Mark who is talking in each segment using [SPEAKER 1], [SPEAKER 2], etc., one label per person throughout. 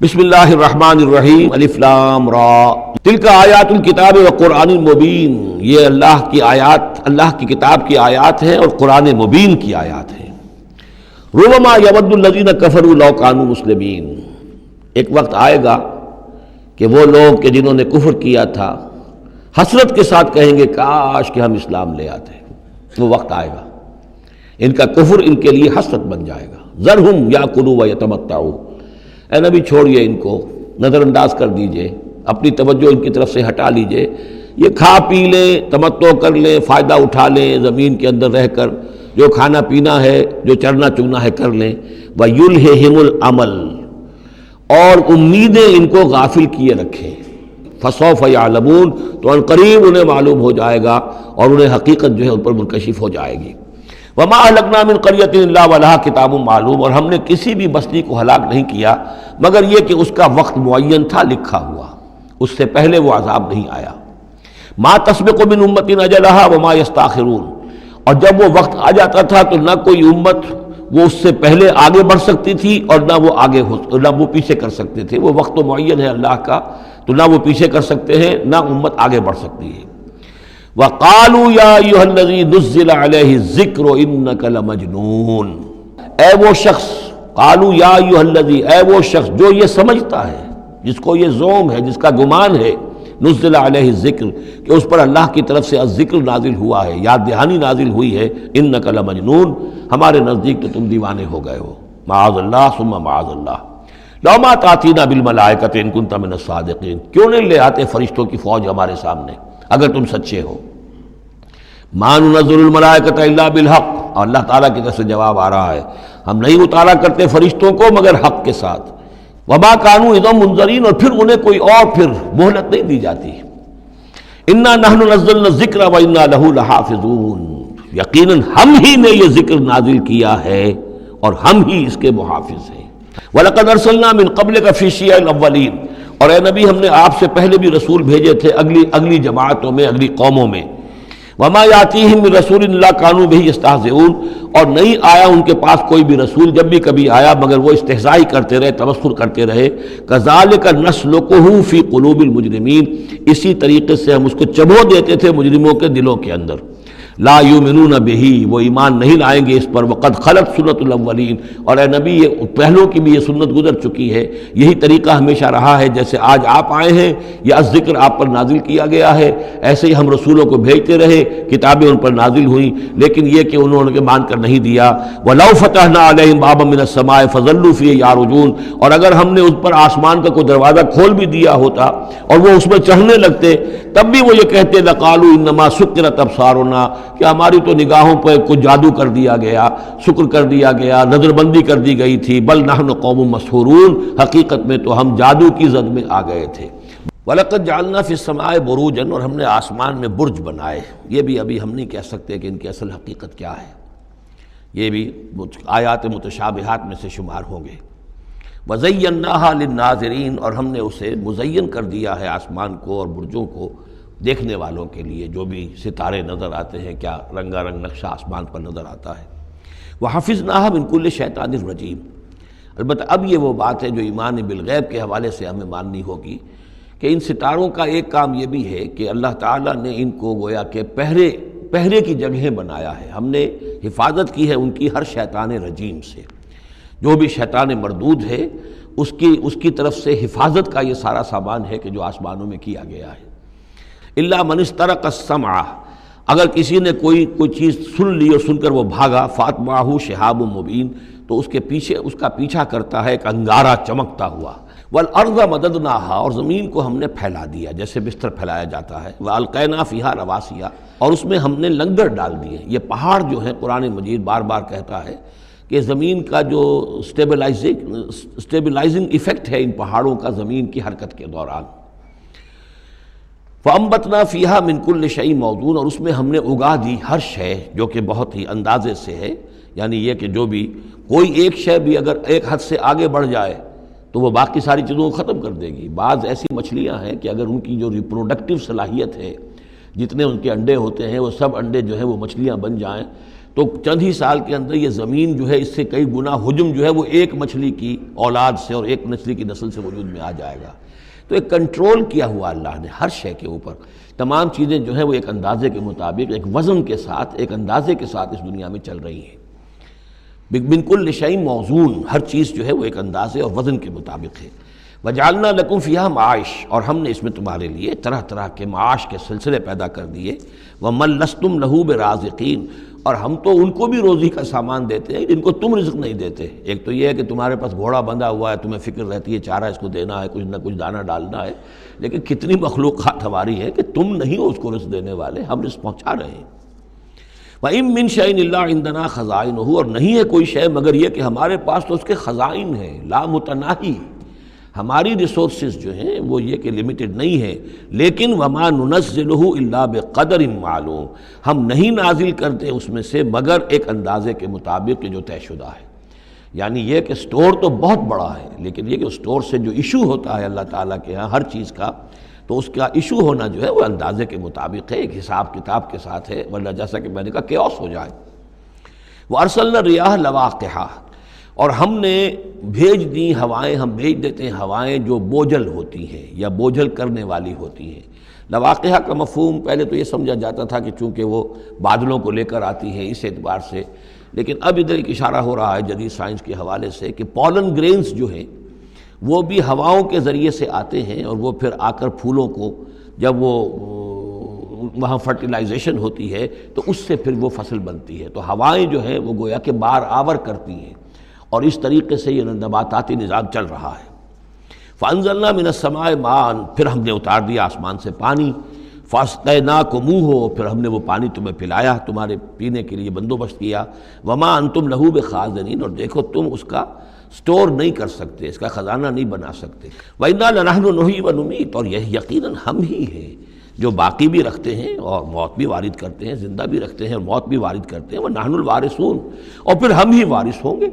[SPEAKER 1] بسم اللہ الرحمن الرحیم الف لام را تلک آیات الکتاب و قرآن مبین، یہ اللہ کی آیات، اللہ کی کتاب کی آیات ہیں اور قرآن مبین کی آیات ہیں۔ ربما یود الذین کفروا لو کانوا مسلمین، ایک وقت آئے گا کہ وہ لوگ کہ جنہوں نے کفر کیا تھا حسرت کے ساتھ کہیں گے کاش کہ ہم اسلام لے آتے۔ وہ وقت آئے گا، ان کا کفر ان کے لیے حسرت بن جائے گا۔ ذرہم یاکلوا ویتمتعوا، اے نبی چھوڑیے ان کو، نظر انداز کر دیجئے، اپنی توجہ ان کی طرف سے ہٹا لیجئے، یہ کھا پی لیں، تمتع کر لیں، فائدہ اٹھا لیں، زمین کے اندر رہ کر جو کھانا پینا ہے، جو چرنا چگنا ہے کر لیں۔ وَيُلْهِهِمُ الْعَمَلُ، اور امیدیں ان کو غافل کیے رکھیں۔ فَسَوْفَ يَعْلَمُونَ، تو ان قریب انہیں معلوم ہو جائے گا اور انہیں حقیقت جو ہے ان پر منکشف ہو جائے گی۔ وَمَا أَهْلَكْنَا مِنْ قَرْيَةٍ إِلَّا وَلَهَا کتاب معلوم، اور ہم نے کسی بھی بستی کو ہلاک نہیں کیا مگر یہ کہ اس کا وقت معین تھا لکھا ہوا، اس سے پہلے وہ عذاب نہیں آیا۔ مَا تَسْبِقُ مِنْ أُمَّةٍ أَجَلَهَا وَمَا يَسْتَأْخِرُونَ، اور جب وہ وقت آ جاتا تھا تو نہ کوئی امت وہ اس سے پہلے آگے بڑھ سکتی تھی اور نہ وہ پیچھے کر سکتے تھے۔ وہ وقت تو معین ہے اللہ کا، تو نہ وہ پیچھے کر سکتے ہیں نہ امت آگے بڑھ سکتی ہے۔ وَقَالُوا يَا أَيُّهَا الَّذِي نُزِّلَ عَلَيْهِ الذِّكْرُ إِنَّكَ لَمَجْنُونَ، اے وہ شخص، قالوا یا ایھا الذی، اے وہ شخص جو یہ سمجھتا ہے، جس کو یہ زوم ہے، جس کا گمان ہے، نزل علیہ الذکر، کہ اس پر اللہ کی طرف سے الذکر نازل ہوا ہے، یاد دہانی نازل ہوئی ہے، انک لمجنون، ہمارے نزدیک تو تم دیوانے ہو گئے ہو۔ معاذ اللہ ثم معاذ اللہ، لو ما تاتینا بالملائکۃ ان کنت من الصادقین، کیوں نہیں لے آتے فرشتوں کی فوج ہمارے سامنے اگر تم سچے ہو۔ ما ننزل الملائکۃ الا بالحق، اور اللہ تعالیٰ کی طرف سے جواب آ رہا ہے ہم نہیں اتارا کرتے فرشتوں کو مگر حق کے ساتھ۔ وما كانوا اذا منذرین، اور پھر انہیں کوئی اور پھر مہلت نہیں دی جاتی۔ انا نحن نزلنا الذکر وانا له لحافظون، یقیناً ہم ہی نے یہ ذکر نازل کیا ہے اور ہم ہی اس کے محافظ ہیں۔ وَلَقَدْ أَرْسَلْنَا مِن قَبْلِكَ فِي شِيَعِ الْأَوَّلِينَ، اور اے نبی ہم نے آپ سے پہلے بھی رسول بھیجے تھے اگلی جماعتوں میں، اگلی قوموں میں۔ وما یاتیہم من رسول الا کانوا بہ یستہزئون، اور نہیں آیا ان کے پاس کوئی بھی رسول، جب بھی کبھی آیا مگر وہ استہزاء کرتے رہے، تمسخر کرتے رہے۔ کذالک نسلکہ فی قلوب المجرمین، اسی طریقے سے ہم اس کو چبو دیتے تھے مجرموں کے دلوں کے اندر۔ لا یؤمنون بہ، وہ ایمان نہیں لائیں گے اس پر۔ وقد خلت سنت الاولین، اور اے نبی یہ پہلوں کی بھی یہ سنت گزر چکی ہے، یہی طریقہ ہمیشہ رہا ہے، جیسے آج آپ آئے ہیں یا ذکر آپ پر نازل کیا گیا ہے، ایسے ہی ہم رسولوں کو بھیجتے رہے، کتابیں ان پر نازل ہوئیں، لیکن یہ کہ انہوں نے مان کر نہیں دیا۔ وَلَوْ فَتَحْنَا عَلَيْهِمْ بَابًا مِّنَ السَّمَاءِ فَظَلُّوا فِيهِ يَعْرُجُونَ، اور اگر ہم نے ان پر آسمان کا کوئی دروازہ کھول بھی دیا ہوتا اور وہ اس میں چڑھنے لگتے، تب بھی وہ یہ کہتے لَقَالُوا إِنَّمَا سُكِّرَتْ أَبْصَارُنَا، کہ ہماری تو نگاہوں پر کچھ جادو کر دیا گیا، شکر کر دیا گیا، نظر بندی کر دی گئی تھی۔ بل نحن قوم مسحورون، حقیقت میں تو ہم جادو کی زد میں آ گئے تھے۔ وَلَقَدْ جَعَلْنَا فِي السَّمَاءِ بُرُوجًا، اور ہم نے آسمان میں برج بنائے۔ یہ بھی ابھی ہم نہیں کہہ سکتے کہ ان کی اصل حقیقت کیا ہے، یہ بھی آیات متشابہات میں سے شمار ہوں گے۔ وَزَيَّنَّاهَا لِلنَّاظِرِينَ، اور ہم نے اسے مزین کر دیا ہے آسمان کو اور برجوں کو دیکھنے والوں کے لیے، جو بھی ستارے نظر آتے ہیں، کیا رنگا رنگ نقشہ آسمان پر نظر آتا ہے۔ وَحَفِظْنَاهَا مِن كُلِّ شَيْطَانٍ رَجِيمٍ، البتہ اب یہ وہ بات ہے جو ایمان بالغیب کے حوالے سے ہمیں ماننی ہوگی کہ ان ستاروں کا ایک کام یہ بھی ہے کہ اللہ تعالیٰ نے ان کو گویا کہ پہرے کی جگہیں بنایا ہے، ہم نے حفاظت کی ہے ان کی ہر شیطان رجیم سے، جو بھی شیطان مردود ہے اس کی طرف سے حفاظت کا یہ سارا سامان ہے کہ جو آسمانوں میں کیا گیا ہے۔ الا من استرق السمع، اگر کسی نے کوئی چیز سن لی اور سن کر وہ بھاگا، فاتبعہ شہاب مبین، تو اس کا پیچھا کرتا ہے ایک انگارہ چمکتا ہوا۔ والارض مددناہا، اور زمین کو ہم نے پھیلا دیا جیسے بستر پھیلایا جاتا ہے۔ والقینا فیہا رواسیا، اور اس میں ہم نے لنگر ڈال دیے۔ یہ پہاڑ جو ہیں قرآن مجید بار بار کہتا ہے کہ زمین کا جو سٹیبلائزنگ ایفیکٹ ہے ان پہاڑوں کا زمین کی حرکت کے دوران۔ فَأَنبَتْنَا فِيهَا مِن كُلِّ شَيْءٍ مَوْزُونٍ، اور اس میں ہم نے اگا دی ہر شے جو کہ بہت ہی اندازے سے ہے، یعنی یہ کہ جو بھی کوئی ایک شے بھی اگر ایک حد سے آگے بڑھ جائے تو وہ باقی ساری چیزوں کو ختم کر دے گی۔ بعض ایسی مچھلیاں ہیں کہ اگر ان کی جو ریپروڈکٹیو صلاحیت ہے، جتنے ان کے انڈے ہوتے ہیں وہ سب انڈے جو ہیں وہ مچھلیاں بن جائیں تو چند ہی سال کے اندر یہ زمین جو ہے اس سے کئی گنا حجم جو ہے وہ ایک مچھلی کی اولاد سے اور ایک مچھلی کی نسل سے وجود میں آ جائے گا۔ تو ایک کنٹرول کیا ہوا اللہ نے ہر شے کے اوپر، تمام چیزیں جو ہیں وہ ایک اندازے کے مطابق، ایک وزن کے ساتھ، ایک اندازے کے ساتھ اس دنیا میں چل رہی ہیں۔ من کل شیء موزون، ہر چیز جو ہے وہ ایک اندازے اور وزن کے مطابق ہے۔ وجعلنا لکم فیہا معاش، اور ہم نے اس میں تمہارے لیے طرح طرح کے معاش کے سلسلے پیدا کر دیے۔ ومن لستم لہ برازقین، اور ہم تو ان کو بھی روزی کا سامان دیتے ہیں جن کو تم رزق نہیں دیتے۔ ایک تو یہ ہے کہ تمہارے پاس گھوڑا بندھا ہوا ہے، تمہیں فکر رہتی ہے چارہ اس کو دینا ہے، کچھ نہ کچھ دانہ ڈالنا ہے، لیکن کتنی مخلوقات ہماری ہے کہ تم نہیں ہو اس کو رزق دینے والے، ہم رزق پہنچا رہے ہیں۔ وَإِن مِّن شَيْءٍ إِلَّا عِندَنَا خَزَائِنُهُ، اور نہیں ہے کوئی شے مگر یہ کہ ہمارے پاس تو اس کے خزائن ہیں، لا متناہی، ہماری ریسورسز جو ہیں وہ یہ کہ لمیٹڈ نہیں ہے، لیکن وما ننزلہ الا بقدر معلوم، ہم نہیں نازل کرتے اس میں سے مگر ایک اندازے کے مطابق کہ جو طے شدہ ہے۔ یعنی یہ کہ سٹور تو بہت بڑا ہے، لیکن یہ کہ سٹور سے جو ایشو ہوتا ہے اللہ تعالیٰ کے ہاں ہر چیز کا، تو اس کا ایشو ہونا جو ہے وہ اندازے کے مطابق ہے، ایک حساب کتاب کے ساتھ ہے، ورنہ جیسا کہ میں نے کہا کیوس ہو جائے۔ وَأَرْسَلْنَا الرِّيَاحَ لَوَاقِحَ، اور ہم نے بھیج دی ہوائیں، ہم بھیج دیتے ہیں ہوائیں جو بوجھل ہوتی ہیں یا بوجھل کرنے والی ہوتی ہیں۔ لواقعہ کا مفہوم پہلے تو یہ سمجھا جاتا تھا کہ چونکہ وہ بادلوں کو لے کر آتی ہیں اس اعتبار سے، لیکن اب ادھر ایک اشارہ ہو رہا ہے جدید سائنس کے حوالے سے کہ پولن گرینز جو ہیں وہ بھی ہواؤں کے ذریعے سے آتے ہیں، اور وہ پھر آ کر پھولوں کو جب وہ وہاں فرٹیلائزیشن ہوتی ہے تو اس سے پھر وہ فصل بنتی ہے۔ تو ہوائیں جو ہیں وہ گویا کہ بار آور کرتی ہیں، اور اس طریقے سے یہ نباتاتی نظام چل رہا ہے۔ فَأَنزَلْنَا مِنَ السَّمَاءِ مَاءً، پھر ہم نے اتار دیا آسمان سے پانی، فَاسْقَيْنَاكُمُوهُ، پھر ہم نے وہ پانی تمہیں پلایا، تمہارے پینے کے لیے بندوبست کیا۔ وَمَا أَنْتُمْ لَهُ بِخَازِنِينَ، اور دیکھو تم اس کا سٹور نہیں کر سکتے، اس کا خزانہ نہیں بنا سکتے۔ وَإِنَّا لَنَحْنُ نُحْيِي وَنُمِيتُ، اور یہ یقیناً ہم ہی ہیں جو باقی بھی رکھتے ہیں اور موت بھی وارد کرتے ہیں، زندہ بھی رکھتے ہیں اور موت بھی وارد کرتے ہیں۔ وَنَحْنُ الْوَارِثُونَ، اور پھر ہم ہی وارث ہوں گے۔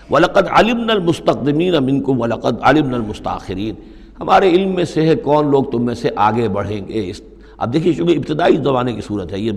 [SPEAKER 1] وَلَقَدْ عَلِمْنَا الْمُسْتَقْدِمِينَ مِنْكُمْ وَلَقَدْ عَلِمْنَا الْمُسْتَأْخِرِينَ، ہمارے علم میں سے ہے کون لوگ تم میں سے آگے بڑھیں گے۔ اب دیکھیے چونکہ ابتدائی زمانے کی صورت ہے یہ،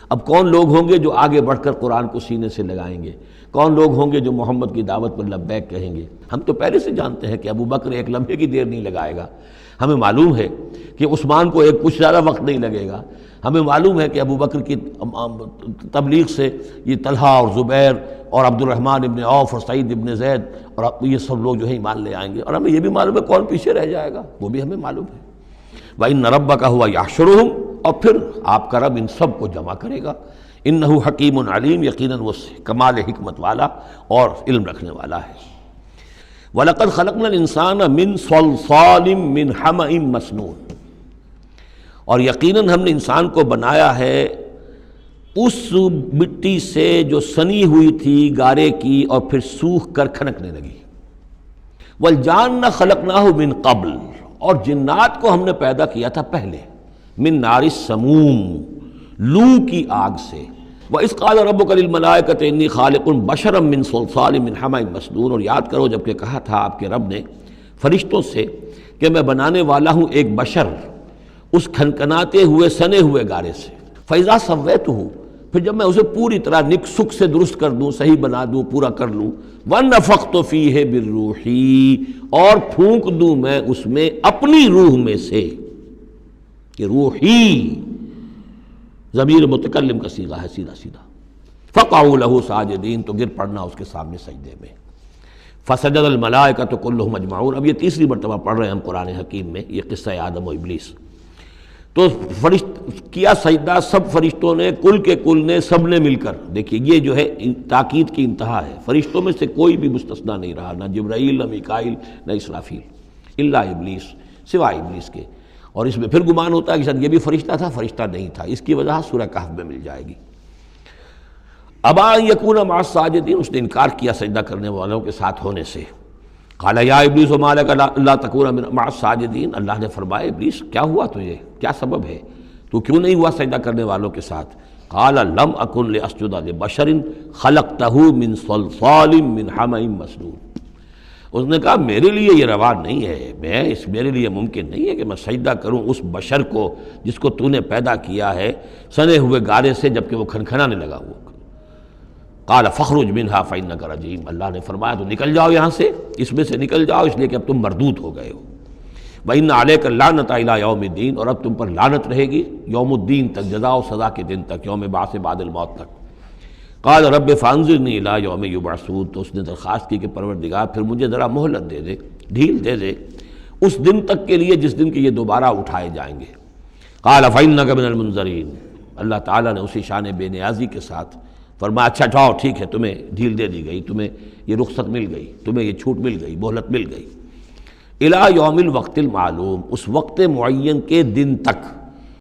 [SPEAKER 1] اب کون لوگ ہوں گے جو آگے بڑھ کر قرآن کو سینے سے لگائیں گے، کون لوگ ہوں گے جو محمد کی دعوت پر لبیک کہیں گے۔ ہم تو پہلے سے جانتے ہیں کہ ابو بکر ایک لمحے کی دیر نہیں لگائے گا، ہمیں معلوم ہے کہ عثمان کو ایک کچھ زیادہ وقت نہیں لگے گا، ہمیں معلوم ہے کہ ابو بکر کی تبلیغ سے یہ طلحہ اور زبیر اور عبد الرحمن ابن عوف اور سعید ابن زید اور یہ سب لوگ جو ہیں ایمان لے آئیں گے، اور ہمیں یہ بھی معلوم ہے کون پیچھے رہ جائے گا، وہ بھی ہمیں معلوم ہے۔ وَإِنَّ رَبَّكَ هُوَ يَحْشُرُهُمْ، اور پھر آپ کا رب ان سب کو جمع کرے گا۔ انہ حکیم علیم، یقیناً وہ کمال حکمت والا اور علم رکھنے والا ہے۔ وَلَقَدْ خَلَقْنَا الْإِنسَانَ مِنْ صَلْصَالٍ مِّنْ حَمَإٍ مَّسْنُونٍ، اور یقیناً ہم نے انسان کو بنایا ہے اس مٹی سے جو سنی ہوئی تھی گارے کی اور پھر سوکھ کر کھنکنے لگی۔ وَالْجَانَّ خَلَقْنَاهُ مِنْ قَبْلُ، اور جنات کو ہم نے پیدا کیا تھا پہلے، من نار السموم، لو کی آگ سے۔ وَإِذْ قَالَ رَبُّكَ لِلْمَلَائِكَةِ إِنِّي خَالِقٌ بَشَرًا مِّن صَلْصَالٍ مِّنْ حَمَإٍ مَّسْنُونٍ، اور یاد کرو جب کہ کہا تھا آپ کے رب نے فرشتوں سے کہ میں بنانے والا ہوں ایک بشر اس کھنکناتے ہوئے سنے ہوئے گارے سے۔ فَإِذَا سَوَّيْتُهُ، پھر جب میں اسے پوری طرح نک سک سے درست کر دوں، صحیح بنا دوں، پورا کر لوں۔ وَنَفَخْتُ فِيهِ مِن رُوحِي، اور پھونک دوں میں اس میں اپنی روح میں سے، کہ روحی ضمیر متکلم کا صیغہ ہے سیدھا سیدھا۔ فَقَعُوا لَهُ سَاجِدِينَ، تو گر پڑنا اس کے سامنے سجدے میں۔ فَسَجَدَ الْمَلَائِكَةُ كُلُّهُمْ أَجْمَعُونَ، اب یہ تیسری مرتبہ پڑھ رہے ہیں ہم قرآن حکیم میں یہ قصہ آدم و ابلیس۔ تو کیا سجدہ سب فرشتوں نے، کل کے کل نے، سب نے مل کر۔ دیکھیے یہ جو ہے تاکید کی انتہا ہے، فرشتوں میں سے کوئی بھی مستثنیٰ نہیں رہا، نہ جبرائیل، نہ میکائیل، نہ اسرافیل، الا ابلیس، سوائے ابلیس کے۔ اور اس میں پھر گمان ہوتا ہے کہ شاید یہ بھی فرشتہ تھا، فرشتہ نہیں تھا، اس کی وجہ سورہ کہف میں مل جائے گی۔ ابا ان یکون مع الساجدین، اس نے انکار کیا سجدہ کرنے والوں کے ساتھ ہونے سے۔ قال یا ابلیس ما لک الا تکون مع الساجدین، اللہ نے فرمایا ابلیس کیا ہوا تجھے، کیا سبب ہے، تو کیوں نہیں ہوا سجدہ کرنے والوں کے ساتھ؟ قال لم اکن لاسجد لبشر خلقتہ من صلصال من حمأ مسنون، اس نے کہا میرے لیے یہ روا نہیں ہے، میرے لیے ممکن نہیں ہے کہ میں سجدہ کروں اس بشر کو جس کو تو نے پیدا کیا ہے سنے ہوئے گارے سے، جبکہ وہ کھنکھنانے لگا ہوا۔ قال فاخرج منها فإنك رجیم، اللہ نے فرمایا تو نکل جاؤ یہاں سے، اس میں سے نکل جاؤ، اس لیے کہ اب تم مردود ہو گئے ہو۔ وَإِنَّ عَلَيْكَ اللَّعْنَةَ إِلَىٰ يَوْمِ الدِّينِ، اور اب تم پر لعنت رہے گی یوم الدین تک، جزا و سزا کے دن تک، یوم بعث بعد الموت تک۔ قال رب فانظرنی الی یوم یبعثون، تو اس نے درخواست کی کہ پروردگار پھر مجھے ذرا مہلت دے دے، ڈھیل دے دے اس دن تک کے لیے جس دن کے یہ دوبارہ اٹھائے جائیں گے۔ قال فإنک من المنظرین، اللہ تعالیٰ نے اسی شان بے نیازی کے ساتھ فرمایا اچھا جاؤ ٹھیک ہے، تمہیں ڈھیل دے دی گئی، تمہیں یہ رخصت مل گئی، تمہیں یہ چھوٹ مل گئی، مہلت مل گئی۔ الی یوم الوقت المعلوم، اس وقت معین کے دن تک۔